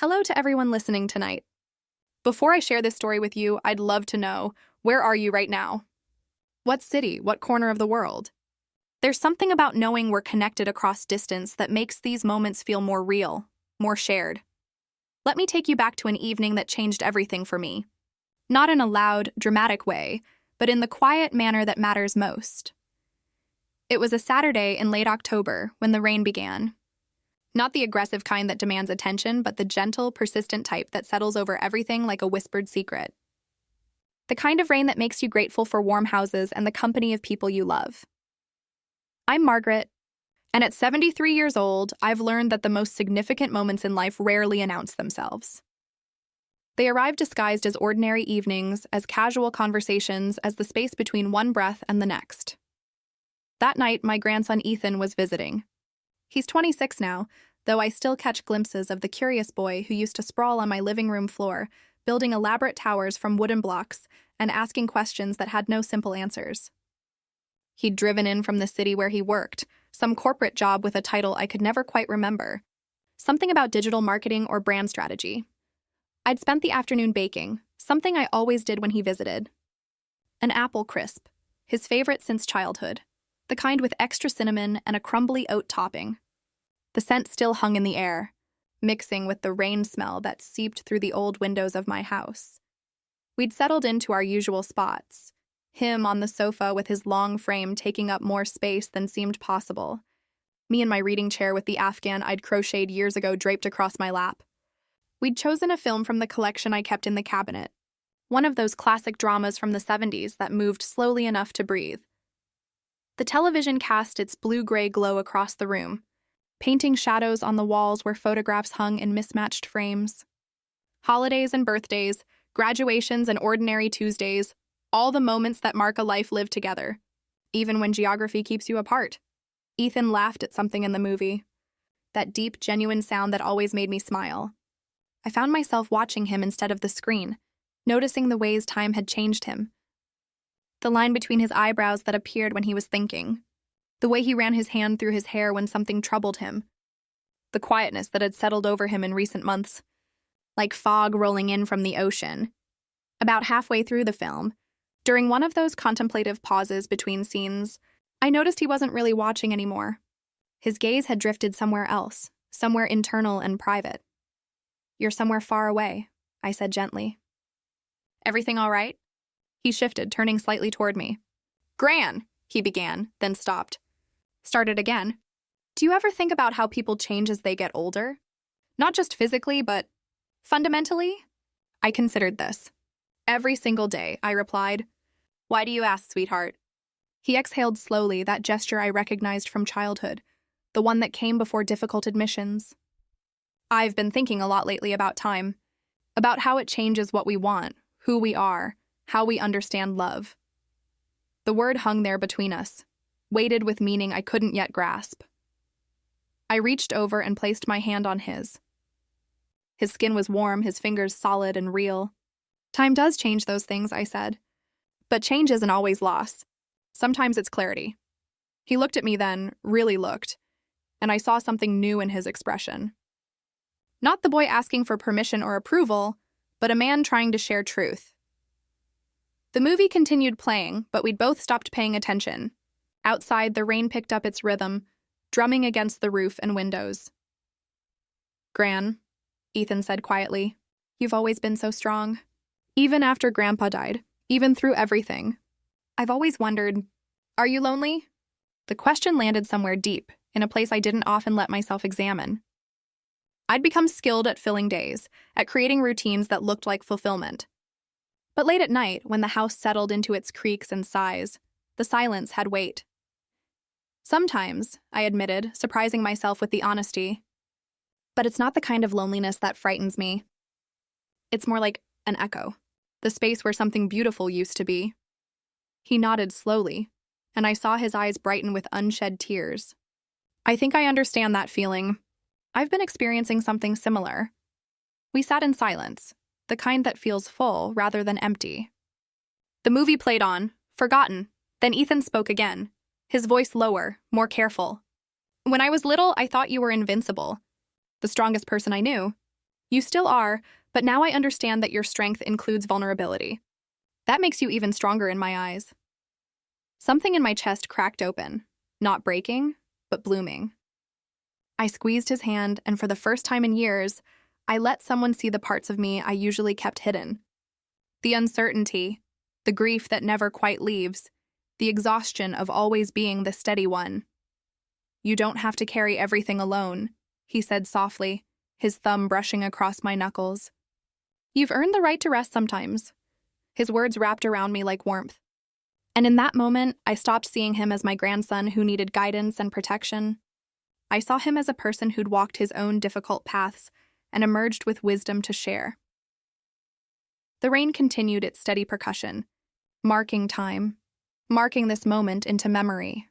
Hello to everyone listening tonight. Before I share this story with you, I'd love to know, where are you right now? What city? What corner of the world? There's something about knowing we're connected across distance that makes these moments feel more real, more shared. Let me take you back to an evening that changed everything for me. Not in a loud, dramatic way, but in the quiet manner that matters most. It was a Saturday in late October when the rain began. Not the aggressive kind that demands attention, but the gentle, persistent type that settles over everything like a whispered secret. The kind of rain that makes you grateful for warm houses and the company of people you love. I'm Margaret, and at 73 years old, I've learned that the most significant moments in life rarely announce themselves. They arrive disguised as ordinary evenings, as casual conversations, as the space between one breath and the next. That night, my grandson Ethan was visiting. He's 26 now, though I still catch glimpses of the curious boy who used to sprawl on my living room floor, building elaborate towers from wooden blocks and asking questions that had no simple answers. He'd driven in from the city where he worked, some corporate job with a title I could never quite remember, something about digital marketing or brand strategy. I'd spent the afternoon baking, something I always did when he visited. An apple crisp, his favorite since childhood. The kind with extra cinnamon and a crumbly oat topping. The scent still hung in the air, mixing with the rain smell that seeped through the old windows of my house. We'd settled into our usual spots, him on the sofa with his long frame taking up more space than seemed possible, me in my reading chair with the Afghan I'd crocheted years ago draped across my lap. We'd chosen a film from the collection I kept in the cabinet, one of those classic dramas from the 70s that moved slowly enough to breathe. The television cast its blue-gray glow across the room, painting shadows on the walls where photographs hung in mismatched frames. Holidays and birthdays, graduations and ordinary Tuesdays, all the moments that mark a life lived together, even when geography keeps you apart. Ethan laughed at something in the movie, that deep, genuine sound that always made me smile. I found myself watching him instead of the screen, noticing the ways time had changed him. The line between his eyebrows that appeared when he was thinking, the way he ran his hand through his hair when something troubled him, the quietness that had settled over him in recent months, like fog rolling in from the ocean. About halfway through the film, during one of those contemplative pauses between scenes, I noticed he wasn't really watching anymore. His gaze had drifted somewhere else, somewhere internal and private. "You're somewhere far away," I said gently. "Everything all right?" He shifted, turning slightly toward me. "Gran," he began, then stopped. Started again. "Do you ever think about how people change as they get older? Not just physically, but fundamentally?" I considered this. "Every single day," I replied. "Why do you ask, sweetheart?" He exhaled slowly, that gesture I recognized from childhood, the one that came before difficult admissions. "I've been thinking a lot lately about time, about how it changes what we want, who we are, how we understand love." The word hung there between us, weighted with meaning I couldn't yet grasp. I reached over and placed my hand on his. His skin was warm, his fingers solid and real. "Time does change those things," I said. "But change isn't always loss. Sometimes it's clarity." He looked at me then, really looked, and I saw something new in his expression. Not the boy asking for permission or approval, but a man trying to share truth. The movie continued playing, but we'd both stopped paying attention. Outside, the rain picked up its rhythm, drumming against the roof and windows. "Gran," Ethan said quietly, "you've always been so strong. Even after Grandpa died, even through everything. I've always wondered, are you lonely?" The question landed somewhere deep, in a place I didn't often let myself examine. I'd become skilled at filling days, at creating routines that looked like fulfillment. But late at night, when the house settled into its creaks and sighs, the silence had weight. "Sometimes," I admitted, surprising myself with the honesty. "But it's not the kind of loneliness that frightens me. It's more like an echo, the space where something beautiful used to be." He nodded slowly, and I saw his eyes brighten with unshed tears. "I think I understand that feeling. I've been experiencing something similar." We sat in silence, the kind that feels full rather than empty. The movie played on, forgotten. Then Ethan spoke again, his voice lower, more careful. "When I was little, I thought you were invincible, the strongest person I knew. You still are, but now I understand that your strength includes vulnerability. That makes you even stronger in my eyes. Something in my chest cracked open, not breaking, but blooming. I squeezed his hand, and for the first time in years, I let someone see the parts of me I usually kept hidden. The uncertainty, the grief that never quite leaves, the exhaustion of always being the steady one. You don't have to carry everything alone, he said softly, his thumb brushing across my knuckles. You've earned the right to rest sometimes. His words wrapped around me like warmth. And in that moment, I stopped seeing him as my grandson who needed guidance and protection. I saw him as a person who'd walked his own difficult paths and emerged with wisdom to share. The rain continued its steady percussion, marking time, marking this moment into memory.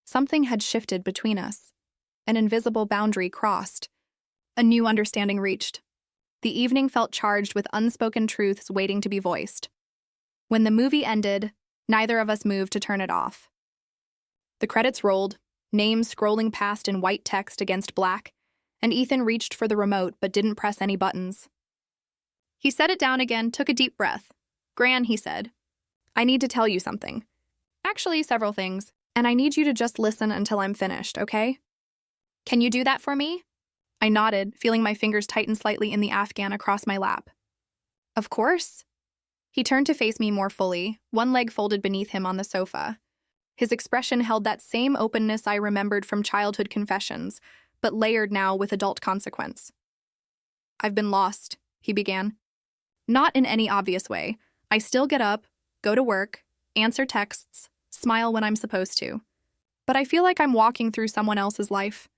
Something had shifted between us. An invisible boundary crossed. A new understanding reached. The evening felt charged with unspoken truths waiting to be voiced. When the movie ended, neither of us moved to turn it off. The credits rolled, names scrolling past in white text against black, and Ethan reached for the remote but didn't press any buttons. He set it down again, took a deep breath. Gran, he said, I need to tell you something. Actually, several things, and I need you to just listen until I'm finished, okay? Can you do that for me? I nodded, feeling my fingers tighten slightly in the Afghan across my lap. Of course. He turned to face me more fully, one leg folded beneath him on the sofa. His expression held that same openness I remembered from childhood confessions, but layered now with adult consequence. I've been lost, he began. Not in any obvious way. I still get up, go to work, answer texts, smile when I'm supposed to. But I feel like I'm walking through someone else's life.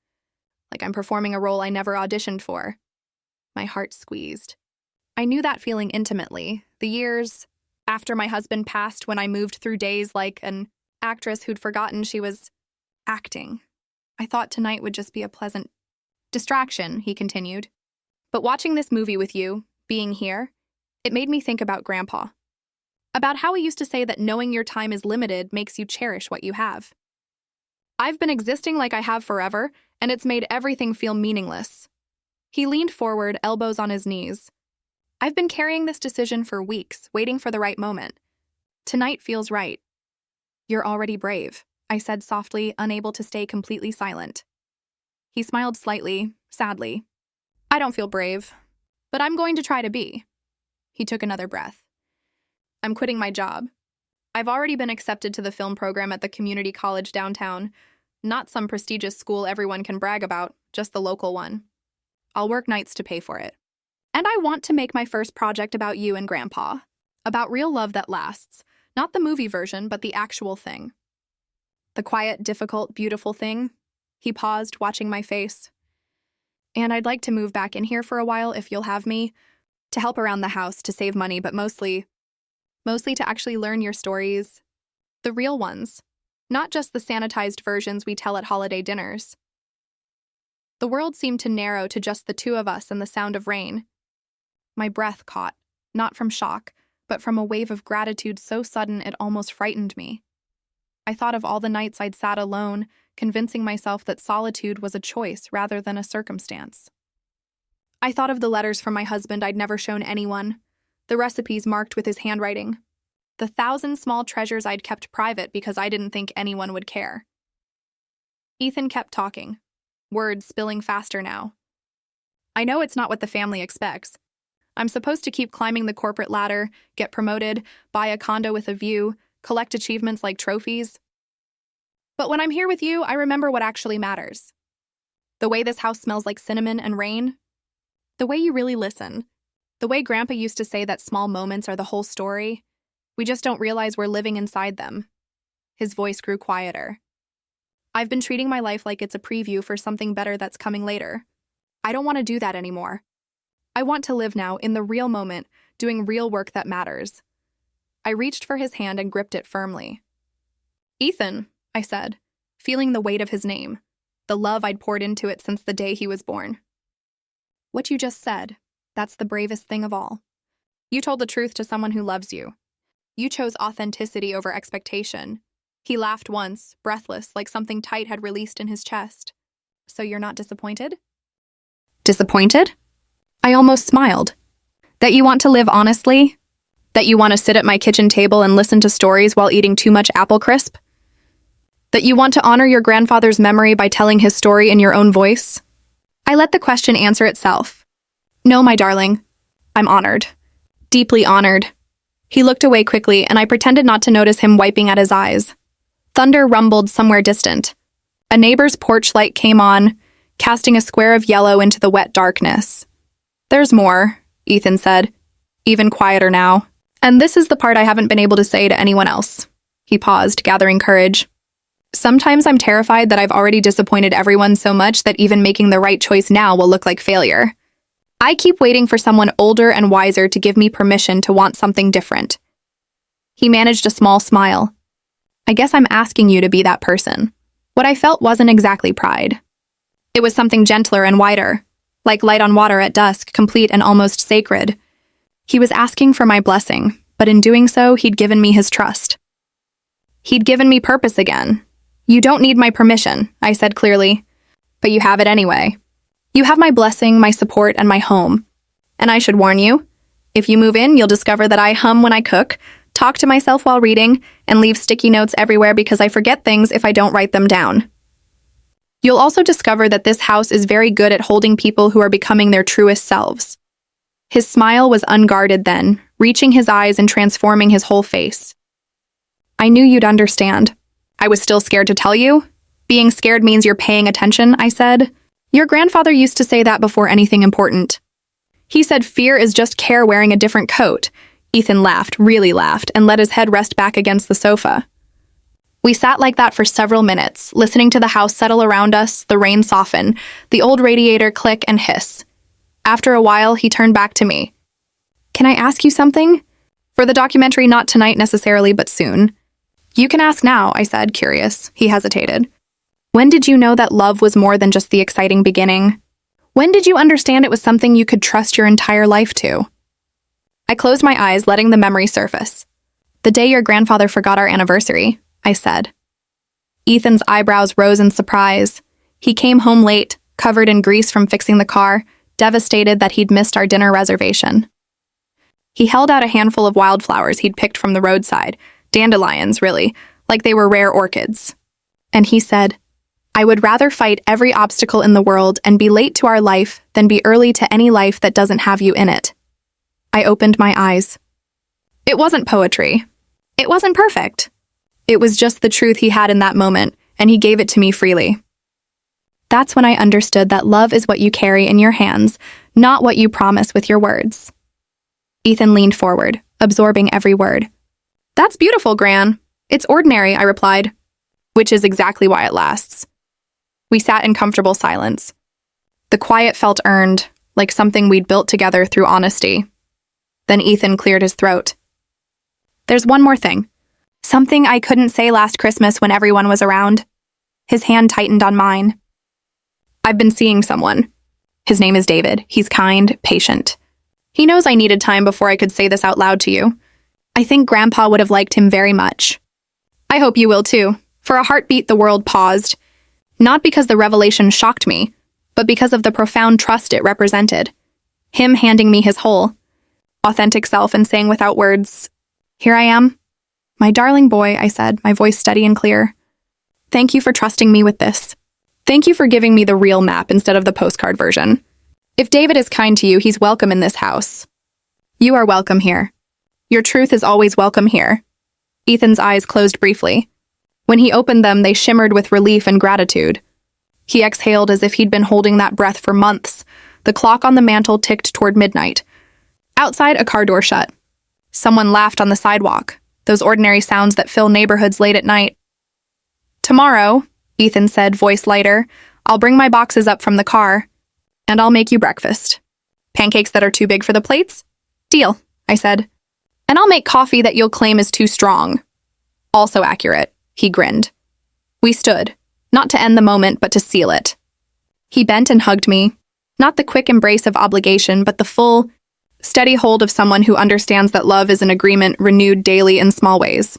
Like I'm performing a role I never auditioned for. My heart squeezed. I knew that feeling intimately, the years after my husband passed, when I moved through days like an actress who'd forgotten she was acting. I thought tonight would just be a pleasant distraction, he continued. But watching this movie with you, being here, it made me think about Grandpa. About how he used to say that knowing your time is limited makes you cherish what you have. I've been existing like I have forever, and it's made everything feel meaningless. He leaned forward, elbows on his knees. I've been carrying this decision for weeks, waiting for the right moment. Tonight feels right. You're already brave, I said softly, unable to stay completely silent. He smiled slightly, sadly. I don't feel brave, but I'm going to try to be. He took another breath. I'm quitting my job. I've already been accepted to the film program at the community college downtown. Not some prestigious school everyone can brag about, just the local one. I'll work nights to pay for it. And I want to make my first project about you and Grandpa. About real love that lasts. Not the movie version, but the actual thing. The quiet, difficult, beautiful thing. He paused, watching my face. And I'd like to move back in here for a while if you'll have me. To help around the house, to save money, but mostly to actually learn your stories. The real ones. Not just the sanitized versions we tell at holiday dinners. The world seemed to narrow to just the two of us and the sound of rain. My breath caught, not from shock, but from a wave of gratitude so sudden it almost frightened me. I thought of all the nights I'd sat alone, convincing myself that solitude was a choice rather than a circumstance. I thought of the letters from my husband I'd never shown anyone, the recipes marked with his handwriting, the 1,000 small treasures I'd kept private because I didn't think anyone would care. Ethan kept talking, words spilling faster now. I know it's not what the family expects. I'm supposed to keep climbing the corporate ladder, get promoted, buy a condo with a view, collect achievements like trophies. But when I'm here with you, I remember what actually matters. The way this house smells like cinnamon and rain. The way you really listen. The way Grandpa used to say that small moments are the whole story. We just don't realize we're living inside them. His voice grew quieter. I've been treating my life like it's a preview for something better that's coming later. I don't want to do that anymore. I want to live now, in the real moment, doing real work that matters. I reached for his hand and gripped it firmly. Ethan, I said, feeling the weight of his name, the love I'd poured into it since the day he was born. What you just said, that's the bravest thing of all. You told the truth to someone who loves you. You chose authenticity over expectation. He laughed once, breathless, like something tight had released in his chest. So you're not disappointed? Disappointed? I almost smiled. That you want to live honestly? That you want to sit at my kitchen table and listen to stories while eating too much apple crisp? That you want to honor your grandfather's memory by telling his story in your own voice? I let the question answer itself. No, my darling. I'm honored. Deeply honored. He looked away quickly, and I pretended not to notice him wiping at his eyes. Thunder rumbled somewhere distant. A neighbor's porch light came on, casting a square of yellow into the wet darkness. There's more, Ethan said, even quieter now. And this is the part I haven't been able to say to anyone else. He paused, gathering courage. Sometimes I'm terrified that I've already disappointed everyone so much that even making the right choice now will look like failure. I keep waiting for someone older and wiser to give me permission to want something different. He managed a small smile. I guess I'm asking you to be that person. What I felt wasn't exactly pride. It was something gentler and wider, like light on water at dusk, complete and almost sacred. He was asking for my blessing, but in doing so, he'd given me his trust. He'd given me purpose again. You don't need my permission, I said clearly, but you have it anyway. You have my blessing, my support, and my home. And I should warn you, if you move in, you'll discover that I hum when I cook, talk to myself while reading, and leave sticky notes everywhere because I forget things if I don't write them down. You'll also discover that this house is very good at holding people who are becoming their truest selves. His smile was unguarded then, reaching his eyes and transforming his whole face. I knew you'd understand. I was still scared to tell you. Being scared means you're paying attention, I said. Your grandfather used to say that before anything important. He said fear is just care wearing a different coat. Ethan laughed, really laughed, and let his head rest back against the sofa. We sat like that for several minutes, listening to the house settle around us, the rain soften, the old radiator click and hiss. After a while, he turned back to me. Can I ask you something? For the documentary, not tonight necessarily, but soon. You can ask now, I said, curious. He hesitated. When did you know that love was more than just the exciting beginning? When did you understand it was something you could trust your entire life to? I closed my eyes, letting the memory surface. The day your grandfather forgot our anniversary, I said. Ethan's eyebrows rose in surprise. He came home late, covered in grease from fixing the car, devastated that he'd missed our dinner reservation. He held out a handful of wildflowers he'd picked from the roadside, dandelions, really, like they were rare orchids. And he said, I would rather fight every obstacle in the world and be late to our life than be early to any life that doesn't have you in it. I opened my eyes. It wasn't poetry. It wasn't perfect. It was just the truth he had in that moment, and he gave it to me freely. That's when I understood that love is what you carry in your hands, not what you promise with your words. Ethan leaned forward, absorbing every word. That's beautiful, Gran. It's ordinary, I replied, which is exactly why it lasts. We sat in comfortable silence. The quiet felt earned, like something we'd built together through honesty. Then Ethan cleared his throat. There's one more thing. Something I couldn't say last Christmas when everyone was around. His hand tightened on mine. I've been seeing someone. His name is David. He's kind, patient. He knows I needed time before I could say this out loud to you. I think Grandpa would have liked him very much. I hope you will too. For a heartbeat, the world paused. Not because the revelation shocked me, but because of the profound trust it represented. Him handing me his whole, authentic self and saying without words, Here I am. My darling boy, I said, my voice steady and clear. Thank you for trusting me with this. Thank you for giving me the real map instead of the postcard version. If David is kind to you, he's welcome in this house. You are welcome here. Your truth is always welcome here. Ethan's eyes closed briefly. When he opened them, they shimmered with relief and gratitude. He exhaled as if he'd been holding that breath for months. The clock on the mantel ticked toward midnight. Outside, a car door shut. Someone laughed on the sidewalk, those ordinary sounds that fill neighborhoods late at night. Tomorrow, Ethan said, voice lighter, I'll bring my boxes up from the car, and I'll make you breakfast. Pancakes that are too big for the plates? Deal, I said. And I'll make coffee that you'll claim is too strong. Also accurate, he grinned. We stood, not to end the moment, but to seal it. He bent and hugged me, not the quick embrace of obligation, but the full, steady hold of someone who understands that love is an agreement renewed daily in small ways.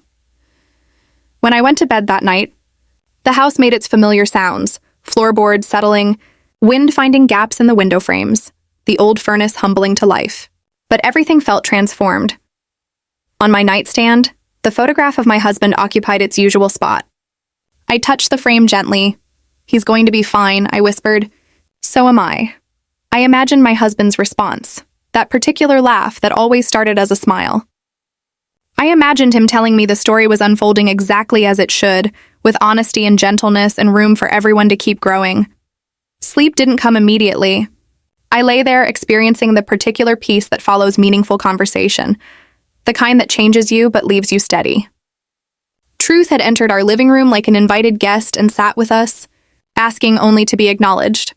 When I went to bed that night, the house made its familiar sounds, floorboards settling, wind finding gaps in the window frames. the old furnace humbling to life. But everything felt transformed. On my nightstand, the photograph of my husband occupied its usual spot. I touched the frame gently. "He's going to be fine," I whispered. "So am I." I imagined my husband's response, that particular laugh that always started as a smile. I imagined him telling me the story was unfolding exactly as it should, with honesty and gentleness and room for everyone to keep growing. Sleep didn't come immediately. I lay there experiencing the particular peace that follows meaningful conversation, the kind that changes you but leaves you steady. Truth had entered our living room like an invited guest and sat with us, asking only to be acknowledged.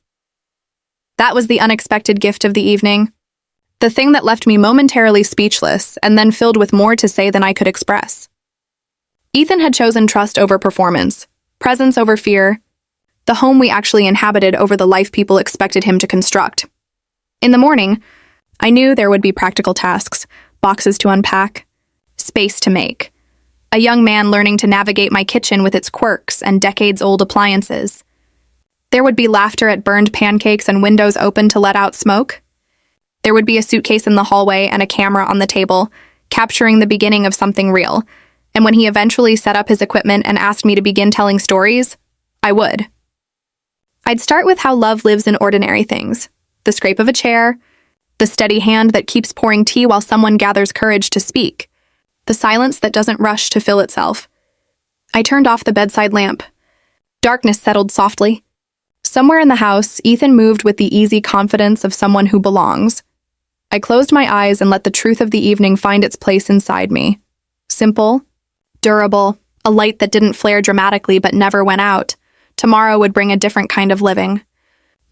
That was the unexpected gift of the evening, the thing that left me momentarily speechless and then filled with more to say than I could express. Ethan had chosen trust over performance, presence over fear, the home we actually inhabited over the life people expected him to construct. In the morning, I knew there would be practical tasks, boxes to unpack, space to make. A young man learning to navigate my kitchen with its quirks and decades-old appliances. There would be laughter at burned pancakes and windows open to let out smoke. There would be a suitcase in the hallway and a camera on the table, capturing the beginning of something real. And when he eventually set up his equipment and asked me to begin telling stories, I would. I'd start with how love lives in ordinary things. The scrape of a chair, the steady hand that keeps pouring tea while someone gathers courage to speak, the silence that doesn't rush to fill itself. I turned off the bedside lamp. Darkness settled softly. Somewhere in the house, Ethan moved with the easy confidence of someone who belongs. I closed my eyes and let the truth of the evening find its place inside me. Simple, durable, a light that didn't flare dramatically but never went out. Tomorrow would bring a different kind of living.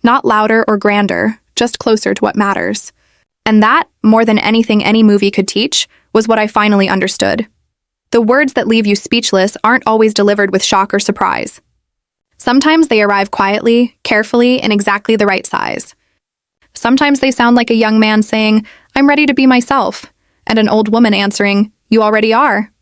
Not louder or grander, just closer to what matters. And that, more than anything any movie could teach, was what I finally understood. The words that leave you speechless aren't always delivered with shock or surprise. Sometimes they arrive quietly, carefully, in exactly the right size. Sometimes they sound like a young man saying, "I'm ready to be myself," and an old woman answering, "You already are."